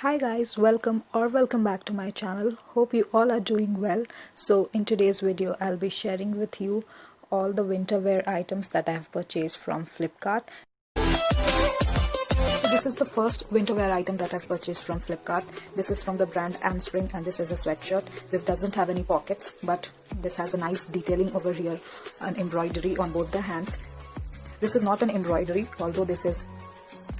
Hi guys, welcome back to my channel. Hope you all are doing well. So in today's video I'll be sharing with you all the winter wear items that I have purchased from Flipkart. So this is the first winter wear item that I've purchased from Flipkart. This is from the brand Anspring and this is a sweatshirt. This doesn't have any pockets, but this has a nice detailing over here, an embroidery on both the hands. This is not an embroidery, although this is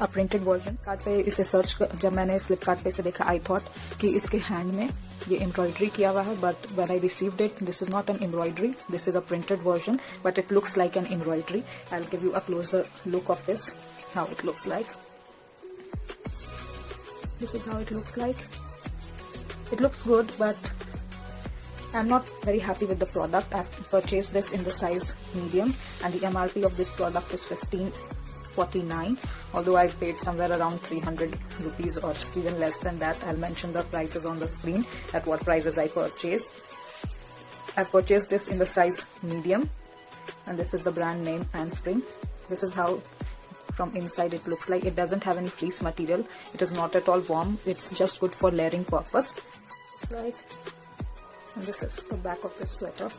a printed version. Card पे इसे search जब मैंने फ्लिपकार्ट पे से देखा, I thought कि इसके hand में ये एम्ब्रॉयडरी किया हुआ है, but when I received it, this is not an embroidery, this is a printed version, but it looks like an embroidery. I will give you a closure look of this, how it looks like. This is how it looks like. It looks good, but I'm not very happy with the product. I've purchased this in the size medium and the MRP of this product is 1549, although I've paid somewhere around 300 rupees or even less than that. I'll mention the prices on the screen at what prices I purchased. I've purchased this in the size medium and this is the brand name Anspring. This is how from inside it looks like. It doesn't have any fleece material. It is not at all warm. It's just good for layering purpose. Like, and this is the back of this sweater.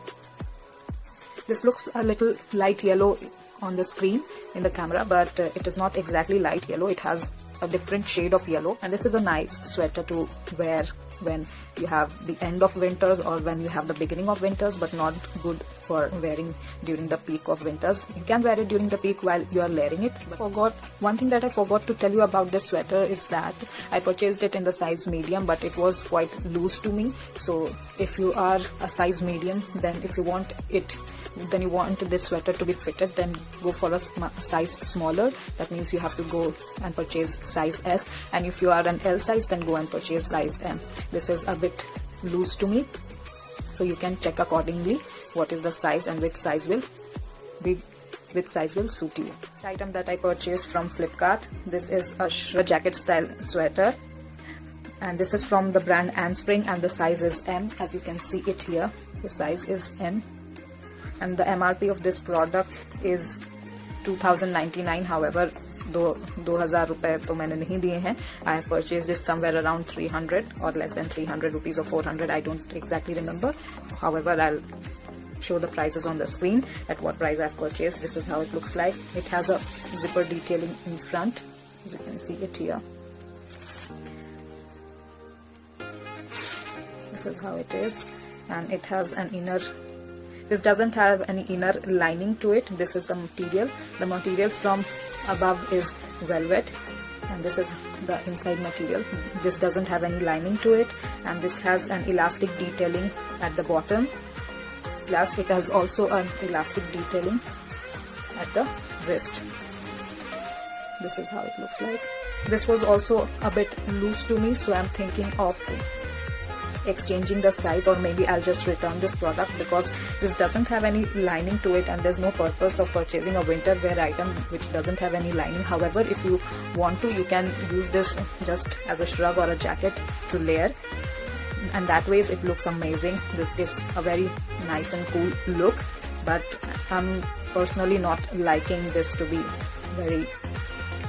This looks a little light yellow on the screen in the camera, but it is not exactly light yellow. It has a different shade of yellow, and this is a nice sweater to wear when you have the end of winters or when you have the beginning of winters, but not good for wearing during the peak of winters. You can wear it during the peak while you are layering it. But one thing that I forgot to tell you about this sweater is that I purchased it in the size medium, but it was quite loose to me. So if you are a size medium, then if you want this sweater to be fitted, then go for a size smaller. That means you have to go and purchase size S, and if you are an L size, then go and purchase size M. This is a bit loose to me, so you can check accordingly what is the size and which size will suit you. This item that I purchased from Flipkart, this is a jacket style sweater, and this is from the brand Anspring and the size is M. As you can see it here, the size is M, and the MRP of this product is 2099. However, 2000 रुपए तो मैंने नहीं दिए हैं. I have purchased it somewhere around 300 or less than 300 rupees or 400. I don't exactly remember. However, I'll show the prices on the screen at what price I've purchased. This is how it looks like. It has a zipper detailing in front, as you can see it here. This is how it is, and it has an inner. This doesn't have any inner lining to it. This is the material. The material from above is velvet, and this is the inside material. This doesn't have any lining to it, and this has an elastic detailing at the bottom. Plus, it has also an elastic detailing at the wrist. This is how it looks like. This was also a bit loose to me, so I'm thinking of exchanging the size, or maybe I'll just return this product because this doesn't have any lining to it, and there's no purpose of purchasing a winter wear item which doesn't have any lining. However, if you want to, you can use this just as a shrug or a jacket to layer, and that way it looks amazing. This gives a very nice and cool look, but I'm personally not liking this to be very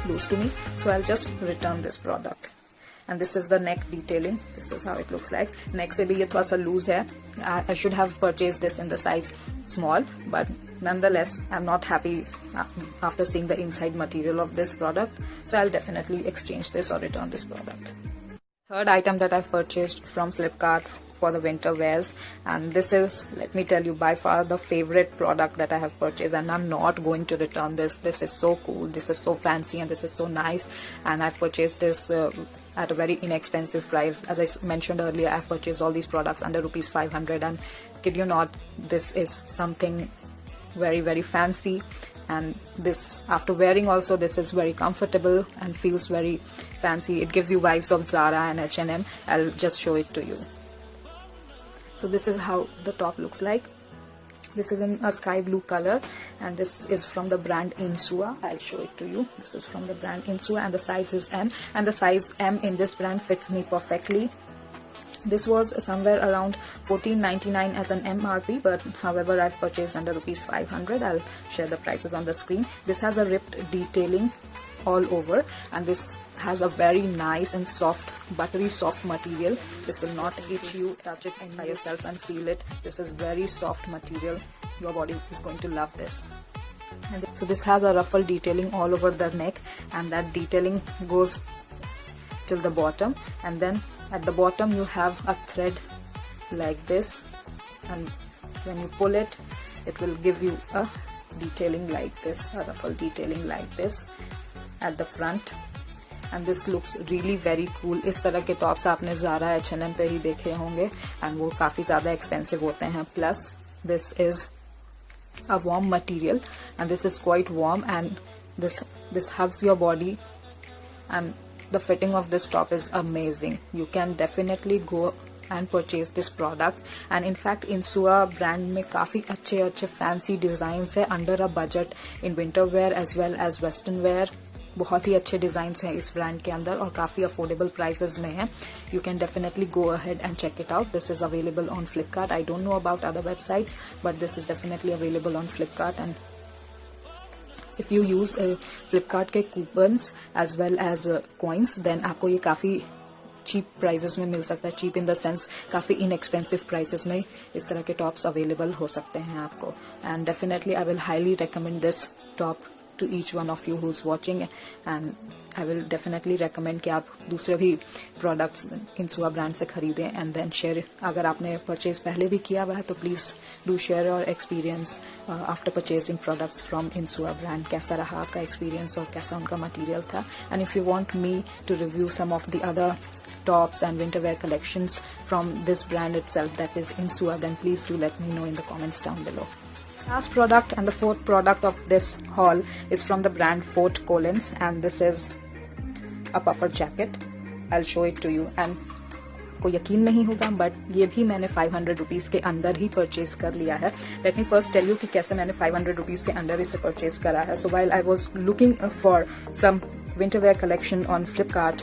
loose to me, so I'll just return this product. And this is the neck detailing. This is how it looks like. Neck se bhi ye thoda sa loose hai. I should have purchased this in the size small, but nonetheless I'm not happy after seeing the inside material of this product, so I'll definitely exchange this or return this product. Third item that I've purchased from Flipkart for the winter wears, and this is, let me tell you, by far the favorite product that I have purchased, and I'm not going to return this. This is so cool, this is so fancy, and this is so nice, and I've purchased this at a very inexpensive price. As I mentioned earlier, I've purchased all these products under rupees 500, and kid you not, this is something very, very fancy, and this, after wearing also, this is very comfortable and feels very fancy. It gives you vibes of Zara and H&M. I'll just show it to you. So this is how the top looks like. This is in a sky blue color, and this is from the brand Insua. I'll show it to you. This is from the brand Insua, and the size is M, and the size M in this brand fits me perfectly. This was somewhere around 14.99 as an MRP, but however I've purchased under rupees 500. I'll share the prices on the screen. This has a ripped detailing all over, and this has a very nice and soft, buttery soft material. This will not itch you. Touch it by yourself and feel it. This is very soft material. Your body is going to love this. And so this has a ruffle detailing all over the neck, and that detailing goes till the bottom, and then at the bottom you have a thread like this, and when you pull it, it will give you a detailing like this, a ruffle detailing like this at the front. And this looks really very cool. इस तरह के tops आपने Zara H&M पे ही देखे होंगे, and वो काफ़ी ज़्यादा एक्सपेंसिव होते हैं. Plus this is a warm material, and this is quite warm, and this hugs your body, and the fitting of this top is amazing. You can definitely go and purchase this product. And in fact Insua brand में काफ़ी अच्छे fancy designs है under a budget in winter wear as well as western wear. बहुत ही अच्छे designs हैं इस brand के अंदर और काफ़ी अफोर्डेबल प्राइसेस में है. You can definitely go ahead and check it out. This is available on Flipkart. I don't know about other websites, but this is definitely available on Flipkart. And if you use Flipkart के coupons as well as coins, then आपको ये काफ़ी cheap prices में मिल सकता है. Cheap in the sense काफ़ी inexpensive prices में इस तरह के टॉप्स अवेलेबल हो सकते हैं आपको. And definitely I will highly recommend this top to each one of you who's watching, and I will definitely recommend कि आप दूसरे भी products Insua brand से खरीदें and then share. अगर आपने purchase पहले भी किया हुआ है तो please do share your experience after purchasing products from Insua brand. कैसा रहा आपका experience और कैसा उनका material था. And if you want me to review some of the other tops and winter wear collections from this brand itself, that is Insua, then please do let me know in the comments down below. Last product and the fourth product of this haul is from the brand Fort Collins, and this is a puffer jacket. I'll show it to you, and आपको यकीन नहीं होगा but ये भी मैंने 500 rupees के अंदर ही purchase कर लिया है. Let me first tell you कि कैसे मैंने 500 रुपीज़ के अंदर इसे परचेज करा है. So while I was looking for some winter wear collection on Flipkart,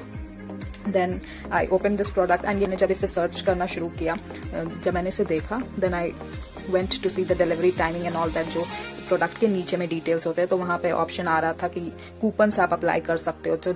then I open this product, and ये जब इसे सर्च करना शुरू किया, जब मैंने इसे देखा, then I went to see the delivery timing and all that. जो प्रोडक्ट के नीचे में डिटेल्स होते हैं तो वहाँ पे ऑप्शन आ रहा था कि कूपन्स आप अप्लाई कर सकते हो. तो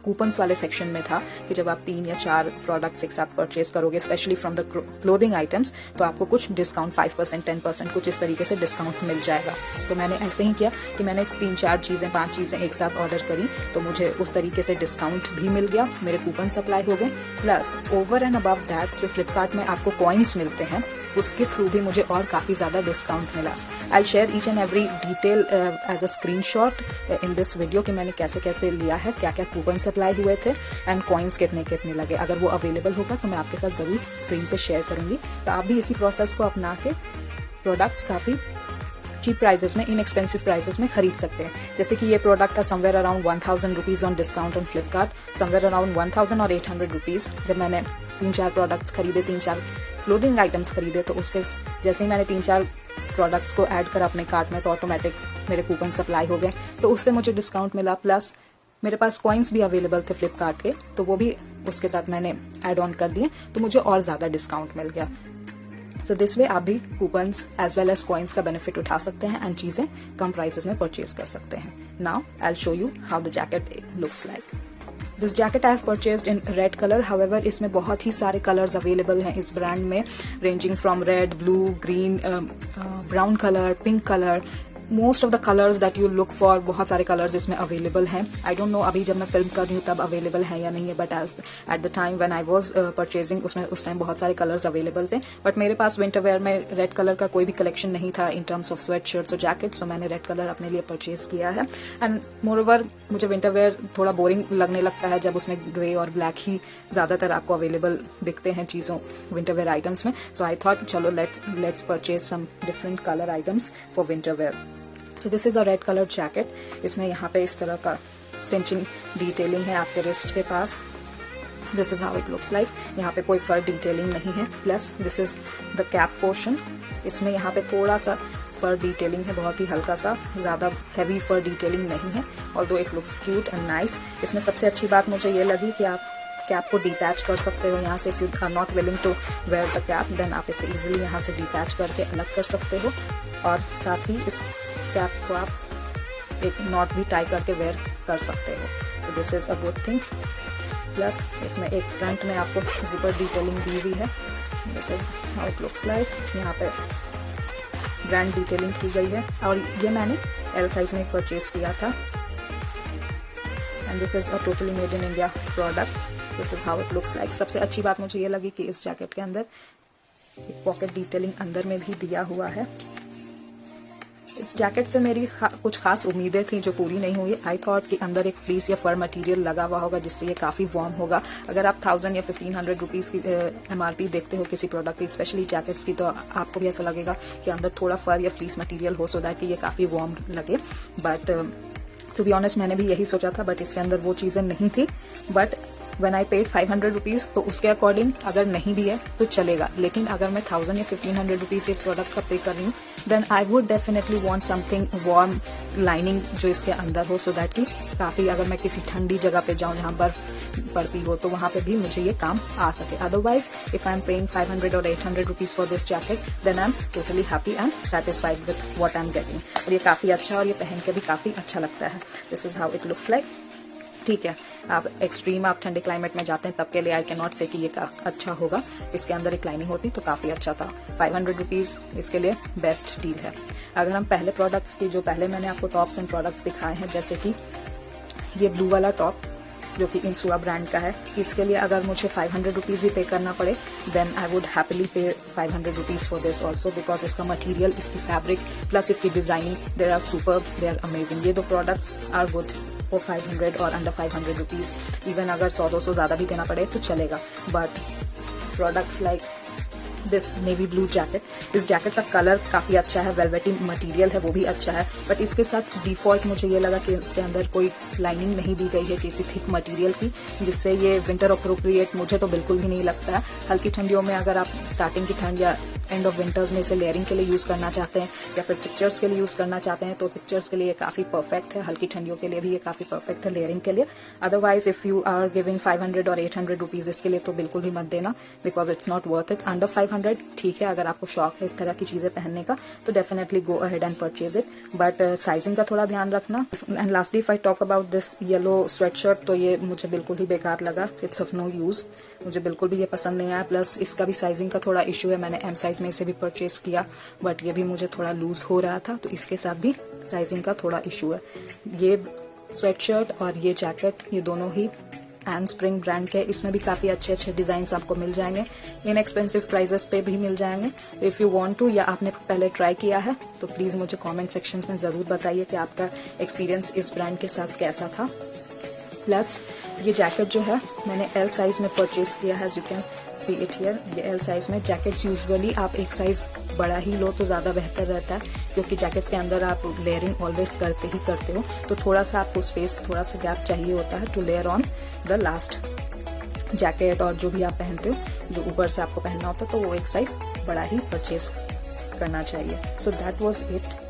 कूपन्स वाले सेक्शन में था कि जब आप 3 या 4 प्रोडक्ट्स एक साथ परचेज करोगे, specially from the clothing items, तो आपको कुछ डिस्काउंट 5%, 10% कुछ इस तरीके से डिस्काउंट मिल जाएगा. तो मैंने ऐसे ही किया कि मैंने 3-4 चीज़ें 5 चीज़ें एक साथ ऑर्डर करी, तो मुझे उस तरीके से डिस्काउंट भी मिल गया, मेरे कूपन्स अप्लाई हो गए. Plus over and above that जो फ्लिपकार्ट में आपको कॉइन्स मिलते हैं उसके थ्रू भी मुझे और काफ़ी ज़्यादा डिस्काउंट मिला. I share each and every detail as a screenshot in this video कि मैंने कैसे कैसे लिया है, क्या क्या कूपन अप्लाई हुए थे एंड कॉइन्स कितने कितने लगे. अगर वो अवेलेबल होगा तो मैं आपके साथ ज़रूर स्क्रीन पे शेयर करूँगी. तो आप भी इसी प्रोसेस को अपना के प्रोडक्ट्स काफ़ी चीप प्राइसेस में, इनएक्सपेंसिव प्राइसेस में खरीद सकते हैं. जैसे कि ये प्रोडक्ट था somewhere around 1000 rupees on discount on Flipkart, somewhere around 1000 और 800 रुपीज़. जब मैंने 3-4 प्रोडक्ट्स खरीदे, 3-4 क्लोथिंग आइटम्स खरीदे, तो उसके जैसे ही मैंने 3-4 प्रोडक्ट्स को ऐड करा अपने कार्ट में तो ऑटोमेटिक मेरे कूपन अप्लाई हो गए, तो उससे मुझे डिस्काउंट मिला. प्लस मेरे पास कॉइन्स भी अवेलेबल थे फ्लिपकार्ट के, तो वो भी उसके साथ मैंने ऐड ऑन कर दिए, तो मुझे और ज़्यादा डिस्काउंट मिल गया. सो दिस वे आप भी coupons as well as coins का बेनिफिट उठा सकते हैं एंड चीज़ें कम प्राइसेस में परचेज कर सकते हैं. Now I will show you how the jacket looks like. This jacket I have purchased in red colour. However इसमें बहुत ही सारे कलर्स अवेलेबल हैं इस ब्रांड में, ranging from red, blue, green, brown colour, pink colour, most of the colours that you look for. बहुत सारे colours इसमें available हैं. आई डोंट नो अभी जब मैं फिल्म कर रही हूँ तब अवेलेबल है या नहीं है, but at the time when I was purchasing उस टाइम बहुत सारे कलर्स अवेलेबल थे. बट मेरे पास विंटर वेयर में रेड कलर का कोई भी कलेक्शन नहीं था in terms of sweat shirts और जैकेट्स, तो मैंने रेड कलर अपने लिए परचेज किया है. एंड मोरओवर मुझे विंटर वेयर थोड़ा बोरिंग लगने लगता है जब उसमें ग्रे और ब्लैक ही ज़्यादातर आपको अवेलेबल दिखते हैं चीज़ों विंटर वेयर आइटम्स में. सो आई थॉट चलो let's purchase some different colour items for winter wear. So this is a red colour jacket. इसमें यहाँ पे इस तरह का सिंचिंग डिटेलिंग है आपके रिस्ट के पास. This is how it looks like. यहाँ पे कोई फर डिटेलिंग नहीं है. Plus this is the cap portion. इसमें यहाँ पे थोड़ा सा फर डिटेलिंग है, बहुत ही हल्का सा, ज़्यादा हैवी फर डिटेलिंग नहीं है, although it looks cute and nice. इसमें सबसे अच्छी बात मुझे ये लगी कि आप कैप को डिटैच कर सकते हो यहाँ से. If you are not willing to wear the cap, then आप इसे इजीली यहाँ से डिटैच करके अलग कर सकते हो. और साथ ही इस कैप को आप एक नॉट भी टाई करके वेयर कर सकते हो। तो this is a good thing. Plus इसमें एक फ्रंट में आपको जिपर डिटेलिंग दी हुई है। This is how it looks like. यहाँ पे ब्रांड डिटेलिंग की गई है और ये मैंने एल साइज में परचेज किया था। And this is a totally made in India product. This is how it looks like. सबसे अच्छी बात मुझे ये लगी कि इस जैकेट के अंदर एक पॉकेट डिटेलिंग अंदर में भी दिया हुआ है। इस जैकेट से मेरी कुछ खास उम्मीदें थी जो पूरी नहीं हुई। आई थॉट कि अंदर एक फ्लीस या फर मटेरियल लगा हुआ होगा जिससे ये काफी वार्म होगा। अगर आप 1000 या 1500 रुपीज की MRP देखते हो किसी प्रोडक्ट की, स्पेशली जैकेट्स की, तो आपको भी ऐसा लगेगा कि अंदर थोड़ा फर या फ्लीस मटेरियल हो सो दैट कि ये काफी वार्म लगे। बट टू बी ऑनेस्ट मैंने भी यही सोचा था, बट इसके अंदर वो चीजें नहीं थी। But when I paid 500 rupees तो उसके अकॉर्डिंग अगर नहीं भी है तो चलेगा। लेकिन अगर मैं 1000 या 1500 रुपीज इस प्रोडक्ट का पे कर रही हूँ, then I would definitely want something warm lining जो इसके अंदर हो, सो दैट कि काफी अगर मैं किसी ठंडी जगह पे जाऊँ जहाँ बर्फ पड़ती हो तो वहां पे भी मुझे ये काम आ सके। Otherwise if I am paying 500 और 800 rupees for this jacket, then I am totally happy and satisfied with what I am getting. और ये काफी अच्छा और ये पहन के भी काफी अच्छा लगता है। This is how it looks like. ठीक है, आप एक्सट्रीम आप ठंडे क्लाइमेट में जाते हैं तब के लिए आई कैन नॉट से कि ये अच्छा होगा। इसके अंदर एक लाइनिंग होती तो काफी अच्छा था। 500 रुपीज इसके लिए बेस्ट डील है। अगर हम पहले प्रोडक्ट्स की, जो पहले मैंने आपको टॉप्स एंड प्रोडक्ट्स दिखाए हैं, जैसे कि ये ब्लू वाला टॉप जो कि इंसुआ ब्रांड का है, इसके लिए अगर मुझे 500 रुपीज भी पे करना पड़े, then I would happily pay 500 rupees for this also, because इसका मटेरियल, इसकी फैब्रिक प्लस इसकी designing, they are super, they are amazing. ये दो प्रोडक्ट्स आर गुड फॉर 500 और अंडर 500 रुपीज। इवन अगर 100-200 ज्यादा भी देना पड़े तो चलेगा। But products like this navy blue jacket, इस जैकेट का कलर काफी अच्छा है, वेलवेटी मटेरियल है वो भी अच्छा है, बट इसके साथ डिफॉल्ट मुझे ये लगा कि इसके अंदर कोई लाइनिंग नहीं दी गई है किसी थिक मटेरियल की, जिससे ये विंटर अप्रोप्रिएट मुझे तो बिल्कुल भी नहीं लगता है। हल्की ठंडियों में अगर आप स्टार्टिंग की ठंड या एंड ऑफ विंटर्स में इसे लेयरिंग के लिए यूज करना चाहते हैं या फिर पिक्चर्स के लिए यूज करना चाहते हैं तो पिक्चर्स के लिए काफी परफेक्ट है। हल्की ठंडियों के लिए भी ये काफी परफेक्ट है लेयरिंग के लिए। Otherwise if you are giving 500 और 800 रुपीज इसके लिए तो बिल्कुल भी मत देना, because it's not worth it. Under 500 ठीक है, अगर आपको शौक है इस तरह की चीजें पहनने का तो definitely go ahead and purchase it, but sizing का थोड़ा ध्यान रखना। And lastly if I talk about this yellow sweatshirt, तो ये मुझे बिल्कुल ही बेकार लगा। इट्स ऑफ नो यूज, मुझे बिल्कुल भी ये पसंद नहीं आया। प्लस इसका भी साइजिंग का थोड़ा इश्यू है। मैंने M साइज में इसे भी परचेज किया, बट ये भी मुझे थोड़ा लूज हो रहा था, तो इसके साथ भी साइजिंग का थोड़ा इश्यू है। ये स्वेटशर्ट और ये जैकेट, ये दोनों ही एंड स्प्रिंग ब्रांड के, इसमें भी काफी अच्छे अच्छे डिजाइन आपको मिल जाएंगे, इनएक्सपेंसिव प्राइसेस पे भी मिल जाएंगे। इफ यू वांट टू, या आपने पहले ट्राई किया है तो प्लीज मुझे कमेंट सेक्शन में जरूर बताइए कि आपका एक्सपीरियंस इस ब्रांड के साथ कैसा था। प्लस ये जैकेट जो है मैंने L साइज में परचेज किया है, as you can see it here. ये L साइज में जैकेट्स यूजुअली आप एक साइज बड़ा ही लो तो ज्यादा बेहतर रहता है, क्योंकि जैकेट्स के अंदर आप लेयरिंग ऑलवेज करते ही करते हो, तो थोड़ा सा आपको स्पेस, थोड़ा सा गैप चाहिए होता है to layer on the last jacket और जो भी आप पहनते हो, जो ऊपर से आपको पहनना होता है, तो वो एक साइज बड़ा ही परचेज करना चाहिए। So that was it.